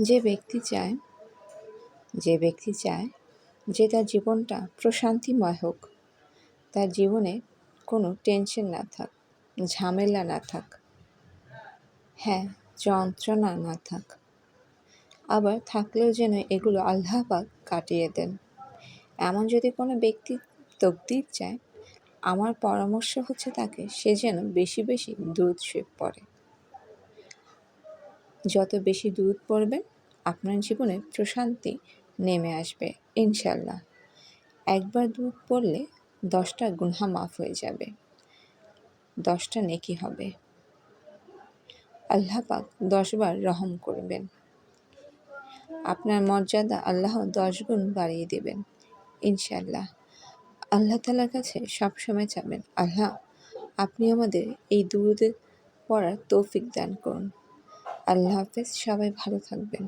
যে ব্যক্তি চায় যে তার জীবনটা প্রশান্তিময় হোক, তার জীবনে কোনো টেনশন না থাক, ঝামেলা না থাক, হ্যাঁ, যন্ত্রণা না থাক, আবার থাকলেও যেন এগুলো আল্লাহ পাক কাটিয়ে দেন। এমন যদি কোনো ব্যক্তি তকদির চায়, আমার পরামর্শ হচ্ছে তাকে সে যেন বেশি বেশি দুরূদ শরীফ পড়ে। যত বেশি দুরূদ পড়বেন আপনার জীবনে প্রশান্তি নেমে আসবে ইনশাল্লাহ। একবার দুরূদ পড়লে 10টা গুনহা মাফ হয়ে যাবে, 10টা নেকি হবে। আল্লাহ পাক 10 বার রহম করবেন, আপনার মর্যাদা আল্লাহ 10 গুণ বাড়িয়ে দেবেন ইনশাল্লাহ। আল্লাহ তাআলার কাছে সবসময় চাবেন, আল্লাহ আপনি আমাদের এই দুরূদ পড়ার তৌফিক দান করুন। আল্লাহ হাফেজ, সবাই ভালো থাকবেন।